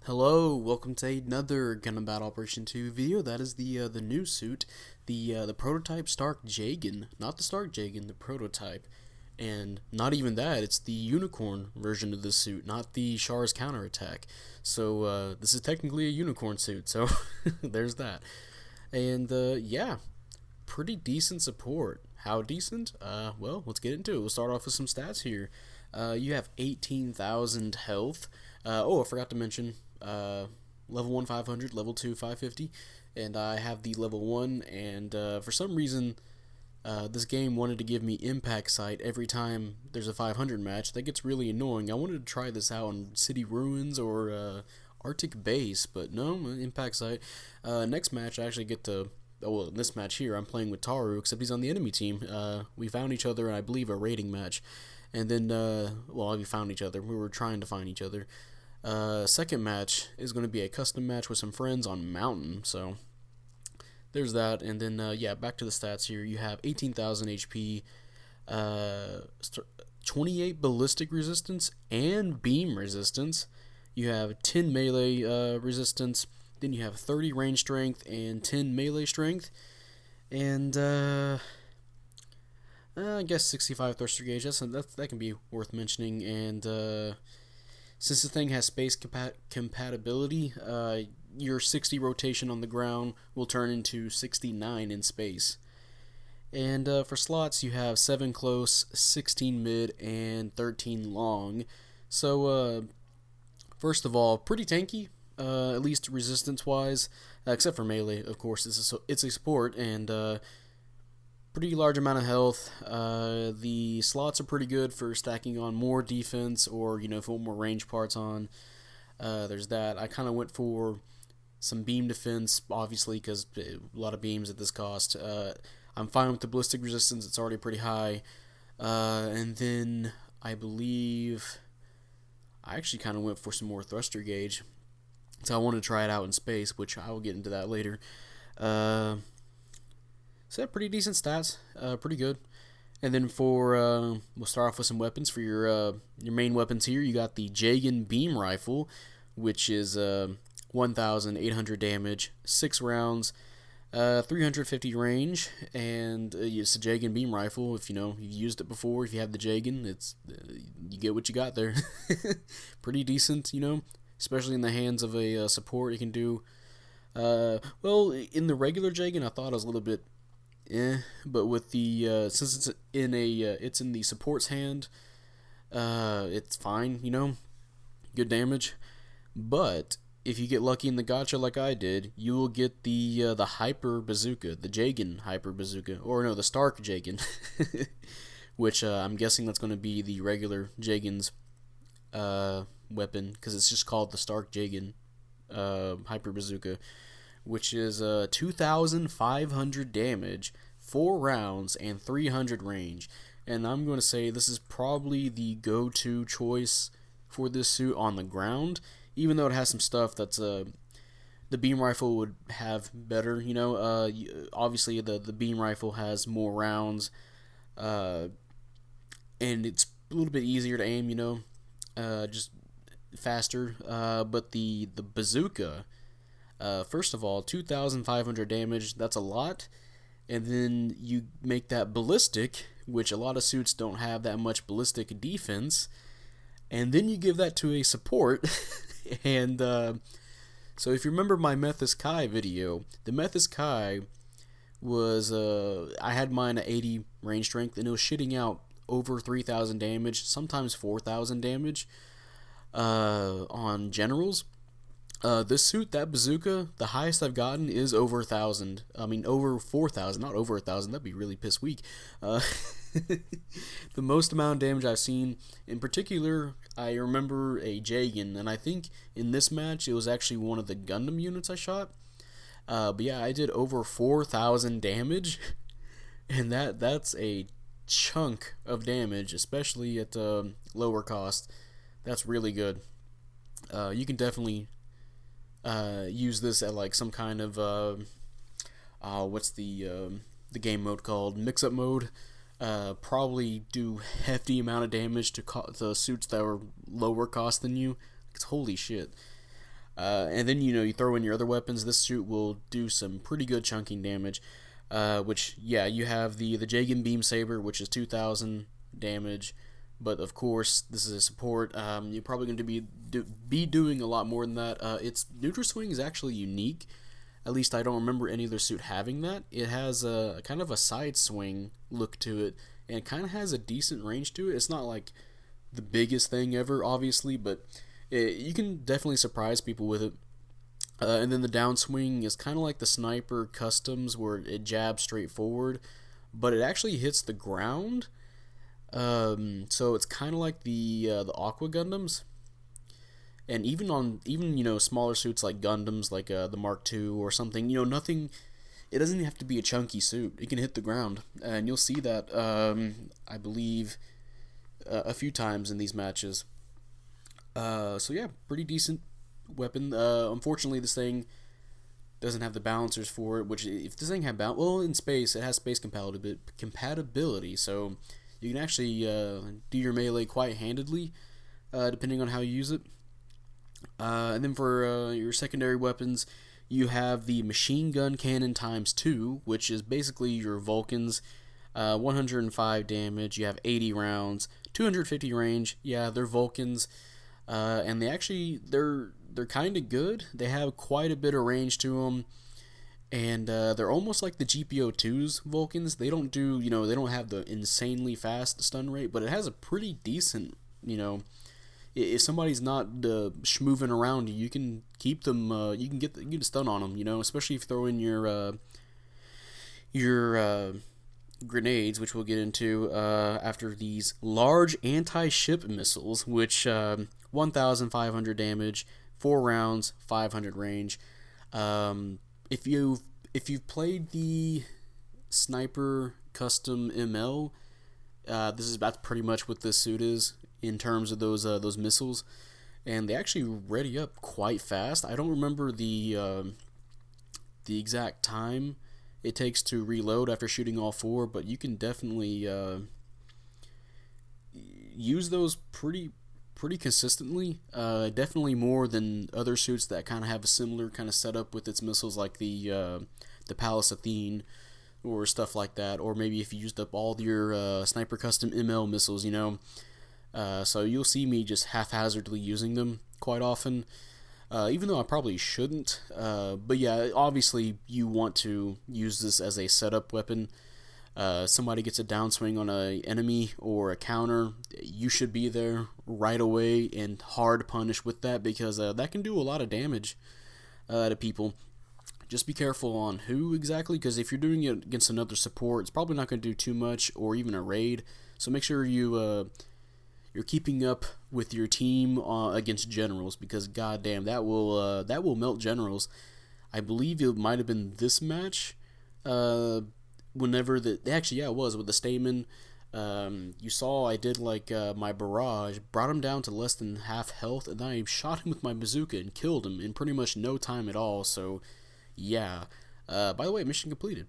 Hello, welcome to another Gundam Battle Operation 2 video. That is the new suit, the prototype Stark Jegan, not the Stark Jegan, the prototype, and not even that. It's the unicorn version of this suit, not the Char's counterattack. So this is technically a unicorn suit. So there's that, and yeah, pretty decent support. How decent? Well, let's get into it. We'll start off with some stats here. You have 18,000 health. Oh, I forgot to mention. Level 1 500, level 2 550, and I have the level 1, and for some reason this game wanted to give me impact sight every time there's a 500 match. That gets really annoying. I wanted to try this out on City Ruins or Arctic Base, but no, impact sight. Next match I actually get to, well, in this match here I'm playing with Taru, except he's on the enemy team. We found each other in, I believe, a raiding match, and then well, we found each other. We were trying to find each other. Second match is going to be a custom match with some friends on Mountain, so there's that. And then, yeah, back to the stats here. You have 18,000 HP, 28 ballistic resistance, and beam resistance. You have 10 melee resistance, then you have 30 range strength and 10 melee strength, and I guess 65 thruster gauge. That can be worth mentioning, and since the thing has space compatibility, your 60 rotation on the ground will turn into 69 in space. And for slots, you have 7 close, 16 mid, and 13 long. So, first of all, pretty tanky, at least resistance-wise, except for melee, of course. It's a support, and pretty large amount of health. The slots are pretty good for stacking on more defense, or if you want more range parts on. There's that. I kind of went for some beam defense, obviously, because a lot of beams at this cost. I'm fine with the ballistic resistance. It's already pretty high. And then I believe I actually kind of went for some more thruster gauge. So I want to try it out in space, which I will get into that later. So pretty decent stats, pretty good. And then for we'll start off with some weapons for your main weapons here. You got the Jegan beam rifle, which is 1,800 damage, 6 rounds, 350 range, and it's a Jegan beam rifle. If you've used it before, if you have the Jegan, it's you get what you got there. Pretty decent, especially in the hands of a support. You can do well in the regular Jegan. I thought it was a little bit. But with the since it's in the support's hand, it's fine, good damage. But if you get lucky in the gacha like I did, you will get the hyper bazooka, the Jegan hyper bazooka, or no, the Stark Jegan, which I'm guessing that's going to be the regular Jegan's weapon, because it's just called the Stark Jegan hyper bazooka, which is 2,500 damage, 4 rounds, and 300 range. And I'm going to say this is probably the go-to choice for this suit on the ground, even though it has some stuff that's the beam rifle would have better. Obviously the beam rifle has more rounds, and it's a little bit easier to aim. Just faster. But the bazooka. First of all, 2,500 damage, that's a lot. And then you make that ballistic, which a lot of suits don't have that much ballistic defense. And then you give that to a support. And so if you remember my Methus Kai video, the Methus Kai was, I had mine at 80 range strength, and it was shitting out over 3,000 damage, sometimes 4,000 damage on generals. This suit, that bazooka, the highest I've gotten is over 1,000. I mean, over 4,000, not over 1,000. That'd be really piss weak. The most amount of damage I've seen, in particular, I remember a Jegan, and I think in this match it was actually one of the Gundam units I shot. But yeah, I did over 4,000 damage, and that's a chunk of damage, especially at lower cost. That's really good. You can definitely use this at like some kind of what's the game mode called, mix-up mode. Probably do hefty amount of damage to the suits that were lower cost than you. It's holy shit. And then you throw in your other weapons. This suit will do some pretty good chunking damage. Which yeah, you have the Jegan beam saber, which is 2,000 damage. But of course, this is a support. You're probably going to be doing a lot more than that. Its neutral swing is actually unique. At least I don't remember any other suit having that. It has a kind of a side swing look to it, and it kind of has a decent range to it. It's not like the biggest thing ever, obviously, but you can definitely surprise people with it. And then the downswing is kind of like the sniper customs, where it jabs straight forward, but it actually hits the ground. So it's kind of like the Aqua Gundams, and even smaller suits like Gundams, like the Mark II or something. Nothing. It doesn't have to be a chunky suit. It can hit the ground, and you'll see that I believe a few times in these matches. So yeah, pretty decent weapon. Unfortunately, this thing doesn't have the balancers for it. Which, if this thing had well, in space, it has space compatibility. So you can actually do your melee quite handedly, depending on how you use it. And then for your secondary weapons, you have the machine gun cannon ×2, which is basically your Vulcans. 105 damage. You have 80 rounds, 250 range. Yeah, they're Vulcans, and they're kind of good. They have quite a bit of range to them, and they're almost like the GPO2's Vulcans. They don't they don't have the insanely fast stun rate, but it has a pretty decent, if somebody's not schmoving around you, you can keep them. You can get a stun on them. Especially if you throw in your grenades, which we'll get into after these large anti-ship missiles, which 1,500 damage, 4 rounds, 500 range. If you've played the Sniper Custom ML, that's pretty much what this suit is in terms of those missiles, and they actually ready up quite fast. I don't remember the exact time it takes to reload after shooting all 4, but you can definitely use those pretty consistently. Definitely more than other suits that kind of have a similar kind of setup with its missiles, like the Palace Athene or stuff like that, or maybe if you used up all your Sniper Custom ML missiles, so you'll see me just haphazardly using them quite often, even though I probably shouldn't. But yeah, obviously you want to use this as a setup weapon. Somebody gets a downswing on an enemy or a counter, you should be there right away and hard punish with that, because that can do a lot of damage to people. Just be careful on who exactly, because if you're doing it against another support, it's probably not going to do too much, or even a raid. So make sure you're keeping up with your team against generals, because goddamn, that will melt generals. I believe it might have been this match. Whenever it was with the Stamen. You saw I did my barrage, brought him down to less than half health, and then I shot him with my bazooka and killed him in pretty much no time at all. So yeah. By the way, mission completed.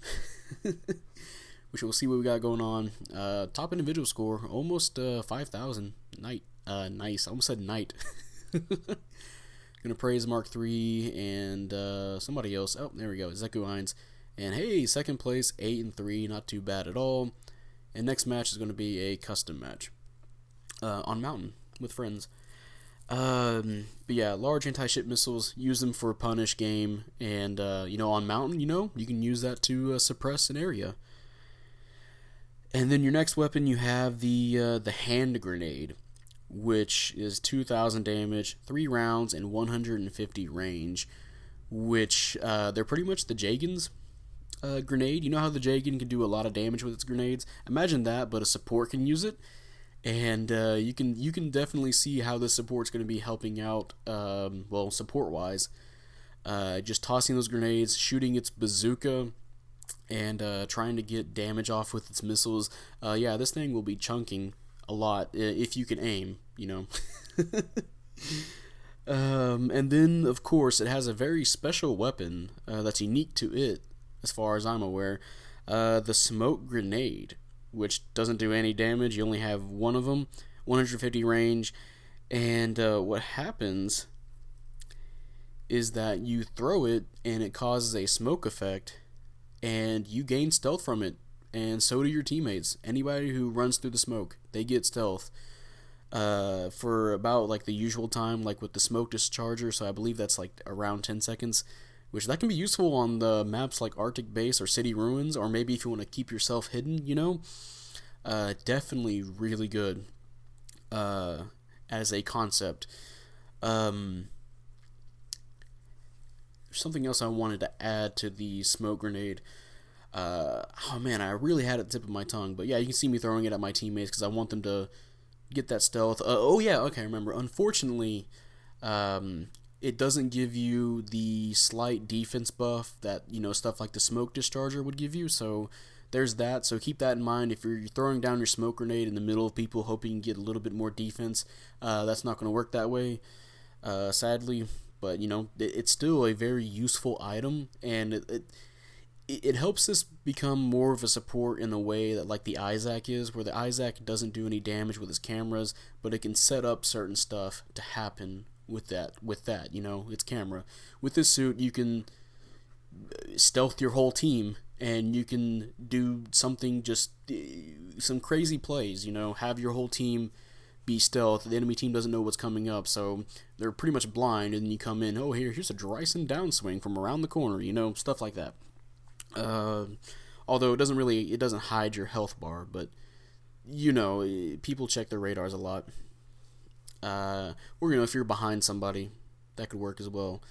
Which we'll see what we got going on. Top individual score, almost 5,000. Nice. I almost said knight. Gonna praise Mark III and somebody else. Oh, there we go. Zeku Hines. And hey, second place, 8-3, not too bad at all. And next match is going to be a custom match on Mountain with friends. But yeah, large anti-ship missiles, use them for punish game, and on Mountain, you can use that to suppress an area. And then your next weapon, you have the hand grenade, which is 2,000 damage, 3 rounds, and 150 range. Which they're pretty much the Jegan's grenade. You know how the Jegan can do a lot of damage with its grenades? Imagine that, but a support can use it, and you can definitely see how this support's going to be helping out. Support wise, just tossing those grenades, shooting its bazooka, and trying to get damage off with its missiles. Yeah, this thing will be chunking a lot if you can aim. And then, of course, it has a very special weapon that's unique to it, as far as I'm aware. The smoke grenade, which doesn't do any damage. You only have one of them, 150 range. And what happens is that you throw it and it causes a smoke effect, and you gain stealth from it, and so do your teammates. Anybody who runs through the smoke, they get stealth for about like the usual time, like with the smoke discharger. So I believe that's like around 10 seconds, which that can be useful on the maps like Arctic Base or City Ruins, or maybe if you want to keep yourself hidden, you know. Definitely really good as a concept. There's something else I wanted to add to the smoke grenade. Oh man, I really had it at the tip of my tongue, but yeah, you can see me throwing it at my teammates because I want them to get that stealth. Oh yeah, okay, I remember. Unfortunately, it doesn't give you the slight defense buff that, you know, stuff like the smoke discharger would give you. So there's that. So keep that in mind. If you're throwing down your smoke grenade in the middle of people, hoping you can get a little bit more defense, that's not going to work that way, sadly. But you know, it's still a very useful item, and it helps us become more of a support in a way that like the Isaac is, where the Isaac doesn't do any damage with his cameras, but it can set up certain stuff to happen with that, you know, its camera. With this suit, you can stealth your whole team, and you can do something, just some crazy plays, you know, have your whole team be stealth. The enemy team doesn't know what's coming up, so they're pretty much blind, and then you come in, oh, here's a Dryson downswing from around the corner, you know, stuff like that. Although it doesn't hide your health bar, but you know, people check their radars a lot. Or you know, if you're behind somebody, that could work as well.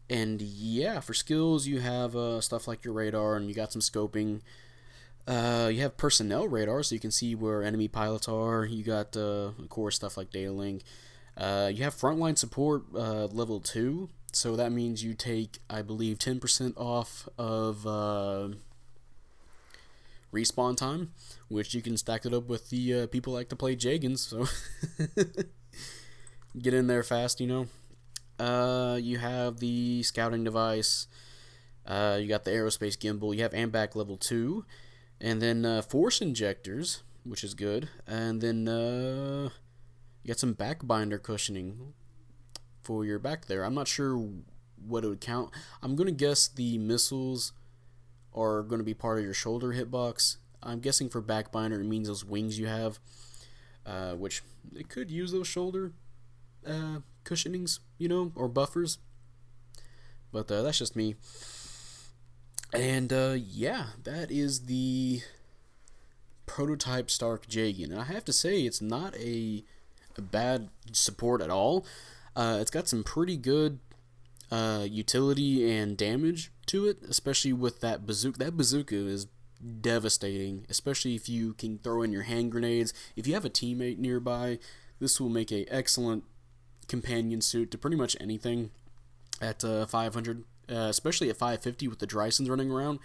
And yeah, for skills you have stuff like your radar, and you got some scoping. You have personnel radar, so you can see where enemy pilots are. You got of course stuff like data link. You have frontline support level 2. So that means you take, I believe, 10% off of respawn time, which you can stack it up with the people like to play Jegans, so get in there fast, you know. You have the scouting device, you got the aerospace gimbal, you have AMBAC level 2, and then force injectors, which is good, and then you got some back binder cushioning for your back there. I'm not sure what it would count. I'm going to guess the missiles are going to be part of your shoulder hitbox. I'm guessing for back binder it means those wings you have, which they could use those shoulder cushionings, you know, or buffers. But that's just me. And yeah, that is the prototype Stark Jegan. And I have to say, it's not a bad support at all. It's got some pretty good utility and damage to it, especially with that bazooka. That bazooka is devastating, especially if you can throw in your hand grenades. If you have a teammate nearby, this will make an excellent companion suit to pretty much anything at 500, especially at 550 with the Drysons running around.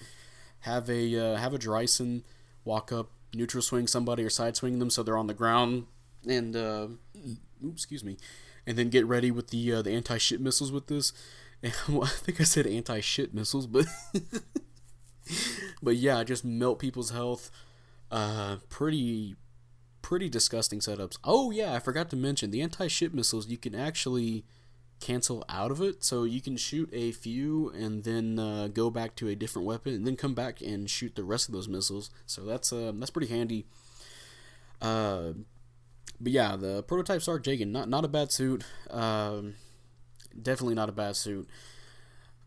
Have a Dryson walk up, neutral swing somebody or side swing them so they're on the ground, and excuse me. And then get ready with the anti-shit missiles with this. And, well, I think I said anti-shit missiles, but but yeah, just melt people's health. Pretty disgusting setups. Oh yeah, I forgot to mention the anti-shit missiles. You can actually cancel out of it, so you can shoot a few and then go back to a different weapon, and then come back and shoot the rest of those missiles. So that's pretty handy. But yeah, the prototype Stark Jegan, not a bad suit. Definitely not a bad suit.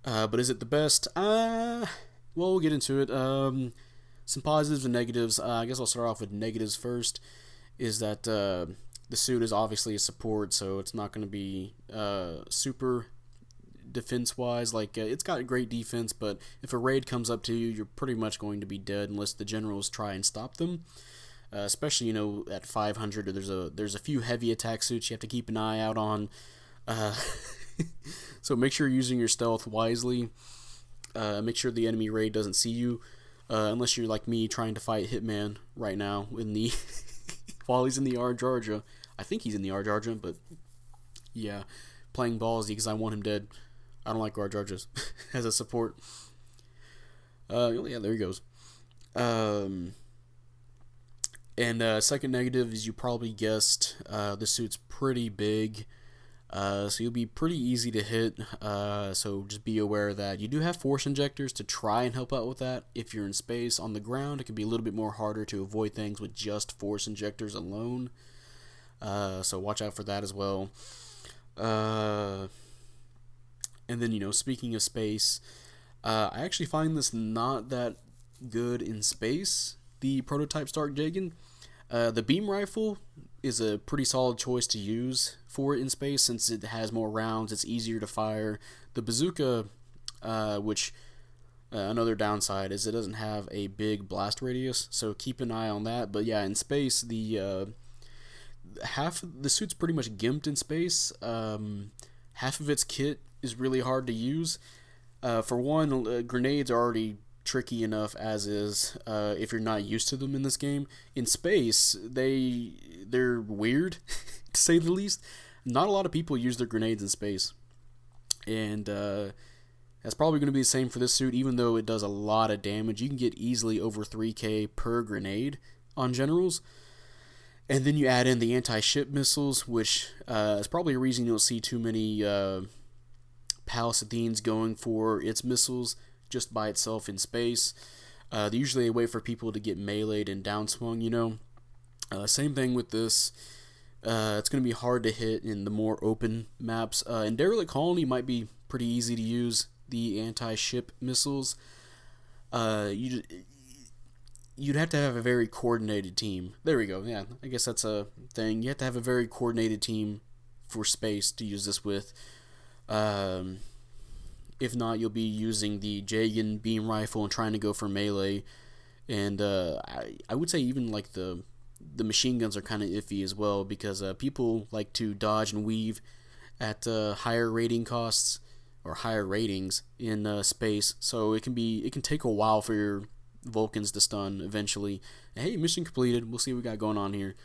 But is it the best? Well, we'll get into it. Some positives and negatives. I guess I'll start off with negatives first. Is that the suit is obviously a support, so it's not going to be super defense-wise. Like, it's got great defense, but if a raid comes up to you, you're pretty much going to be dead unless the generals try and stop them. Especially, you know, at 500, there's a few heavy attack suits you have to keep an eye out on. So make sure you're using your stealth wisely. Make sure the enemy raid doesn't see you, unless you're like me trying to fight Hitman right now in the while he's in the Arjarja. I think he's in the Arjarja, but yeah, playing ballsy because I want him dead. I don't like Arjarjas as a support. Yeah, there he goes. And second negative is, you probably guessed, the suit's pretty big. So you'll be pretty easy to hit. So just be aware that you do have force injectors to try and help out with that. If you're in space on the ground, it can be a little bit more harder to avoid things with just force injectors alone. So watch out for that as well. And then, speaking of space, I actually find this not that good in space, the prototype Stark Jegan. The beam rifle is a pretty solid choice to use for it in space since it has more rounds, it's easier to fire. The bazooka, which another downside is it doesn't have a big blast radius, so keep an eye on that. But yeah, in space, the half the suit's pretty much gimped in space. Half of its kit is really hard to use. For one, grenades are already tricky enough as is if you're not used to them in this game. In space, they're weird to say the least. Not a lot of people use their grenades in space, and that's probably going to be the same for this suit. Even though it does a lot of damage, you can get easily over 3k per grenade on generals. And then you add in the anti-ship missiles, which is probably a reason you'll see too many Palace Athenes going for its missiles just by itself in space. They're usually a way for people to get meleeed and downswung, Same thing with this. It's going to be hard to hit in the more open maps. In Derelict Colony might be pretty easy to use the anti-ship missiles. You'd have to have a very coordinated team. There we go. Yeah, I guess that's a thing. You have to have a very coordinated team for space to use this with. If not, you'll be using the Jegan beam rifle and trying to go for melee. And I would say even like the machine guns are kind of iffy as well, because people like to dodge and weave at higher rating costs or higher ratings in space. So it can take a while for your Vulcans to stun eventually. Hey, mission completed. We'll see what we got going on here.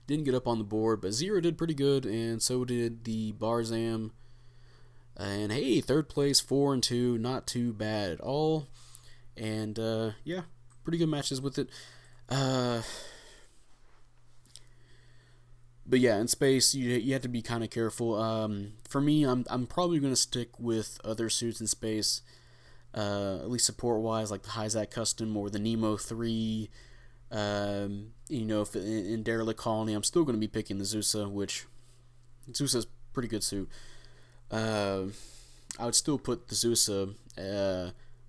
Didn't get up on the board, but Zero did pretty good, and so did the Barzam. And hey, third place, 4-2, not too bad at all. And yeah, pretty good matches with it. But yeah, in space, you have to be kind of careful. For me, I'm probably gonna stick with other suits in space. At least support-wise, like the Hyzak Custom or the Nemo 3. If in Derelict Colony, I'm still going to be picking the Zusa, which Zusa's pretty good suit. I would still put the Zusa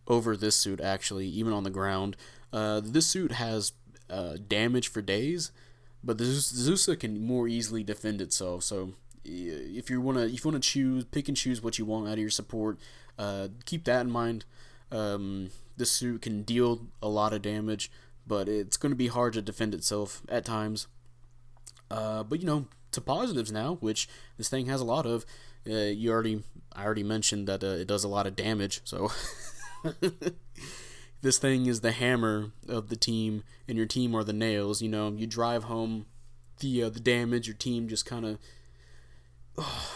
over this suit, actually, even on the ground. This suit has damage for days, but the Zusa can more easily defend itself. So if you wanna pick and choose what you want out of your support, keep that in mind. This suit can deal a lot of damage, but it's going to be hard to defend itself at times. But to positives now, which this thing has a lot of. I already mentioned that it does a lot of damage. So this thing is the hammer of the team, and your team are the nails. You drive home the damage. Your team just kind of.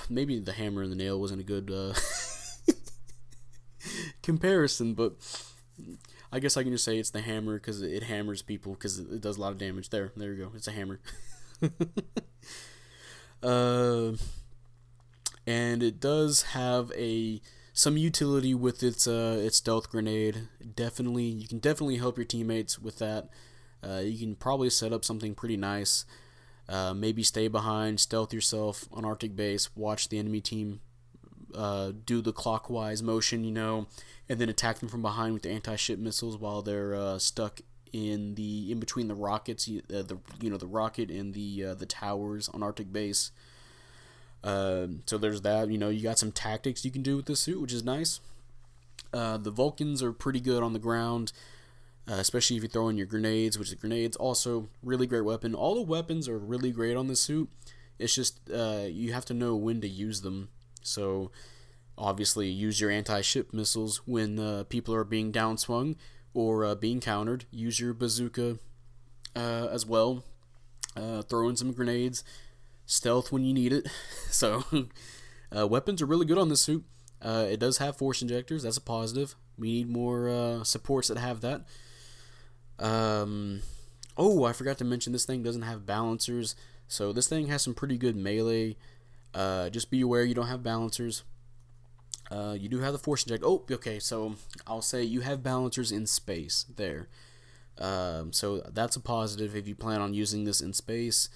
Maybe the hammer and the nail wasn't a good comparison, but I guess I can just say it's the hammer because it hammers people because it does a lot of damage. There you go. It's a hammer. And it does have some utility with its stealth grenade. You can definitely help your teammates with that. You can probably set up something pretty nice. Maybe stay behind, stealth yourself on Arctic base, watch the enemy team do the clockwise motion, and then attack them from behind with the anti-ship missiles while they're stuck in between the rockets, the rocket and the towers on Arctic base. So there's that. You got some tactics you can do with this suit, which is nice. The Vulcans are pretty good on the ground, especially if you throw in your grenades, which the grenades also really great weapon. All the weapons are really great on this suit. It's just you have to know when to use them. So obviously use your anti-ship missiles when people are being downswung or being countered. Use your bazooka as well. Throw in some grenades. Stealth when you need it. So weapons are really good on this suit. It does have force injectors. That's a positive. We need more supports that have that. I forgot to mention this thing doesn't have balancers. So this thing has some pretty good melee. Just be aware you don't have balancers. You do have the force inject. Oh, okay. So I'll say you have balancers in space there. So that's a positive if you plan on using this in space.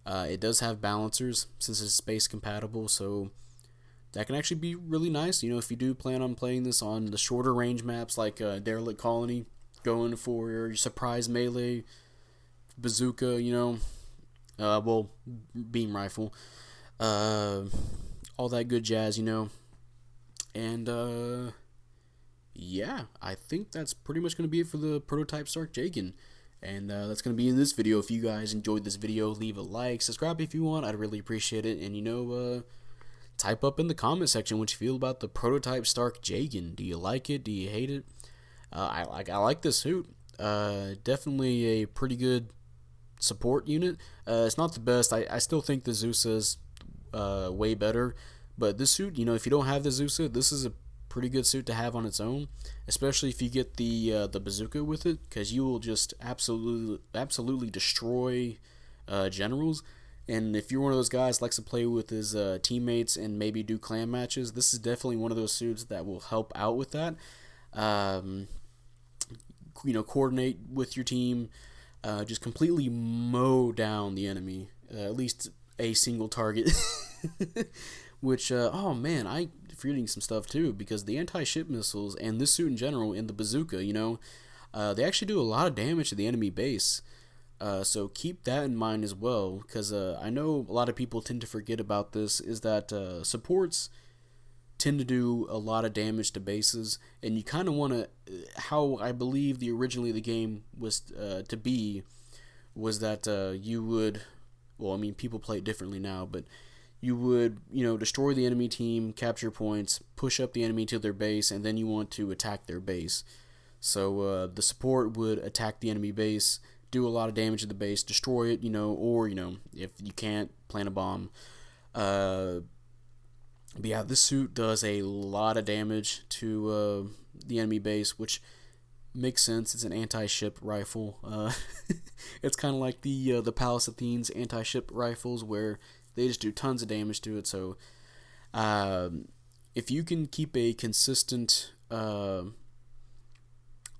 It does have balancers since it's space compatible, so that can actually be really nice. You know, if you do plan on playing this on the shorter range maps like Derelict Colony, going for your surprise melee, bazooka, you know, well, beam rifle, all that good jazz, you know, and yeah, I think that's pretty much going to be it for the Prototype Stark Jegan. And that's going to be in this video. If you guys enjoyed this video, leave a like, subscribe if you want. I'd really appreciate it. And, you know, type up in the comment section what you feel about the Prototype Stark Jegan. Do you like it? Do you hate it? I like this suit. Definitely a pretty good support unit. It's not the best. I still think the Zeusa's way better. But this suit, you know, if you don't have the Zeusa, this is a pretty good suit to have on its own, especially if you get the bazooka with it, because you will just absolutely destroy generals. And if you're one of those guys that likes to play with his teammates and maybe do clan matches, this is definitely one of those suits that will help out with that. You know, coordinate with your team, just completely mow down the enemy, at least a single target. Which, oh man, I'm forgetting some stuff too, because the anti-ship missiles and this suit in general and the bazooka, you know, they actually do a lot of damage to the enemy base. So keep that in mind as well, because I know a lot of people tend to forget about this, is that supports tend to do a lot of damage to bases, and you kind of want to, how I believe originally the game was to be, was that you would, well, I mean, people play it differently now, but you would, you know, destroy the enemy team, capture points, push up the enemy to their base, and then you want to attack their base. So the support would attack the enemy base, do a lot of damage to the base, destroy it, you know, or, you know, if you can't, plant a bomb. But yeah, this suit does a lot of damage to the enemy base, which makes sense. It's an anti-ship rifle. It's kind of like the Palace Athene's anti-ship rifles, where they just do tons of damage to it. So if you can keep a consistent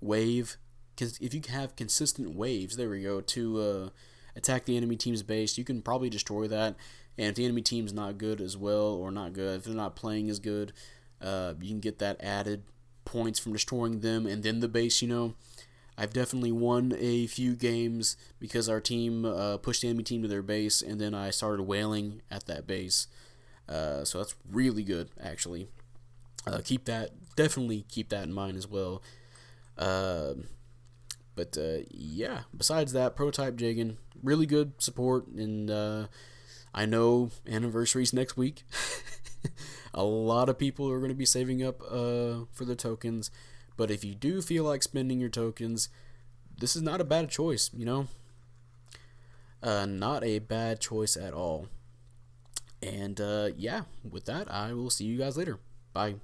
wave, if you have consistent waves, there we go, to attack the enemy team's base, you can probably destroy that. And if the enemy team's not good as well, or not good, if they're not playing as good, you can get that added points from destroying them and then the base, you know. I've definitely won a few games because our team pushed the enemy team to their base, and then I started wailing at that base. So that's really good, actually. Definitely keep that in mind as well. But yeah, besides that, Prototype Jegan, really good support, and I know anniversary's next week. A lot of people are going to be saving up for the tokens. But if you do feel like spending your tokens, this is not a bad choice, you know? Not a bad choice at all. And yeah, with that, I will see you guys later. Bye.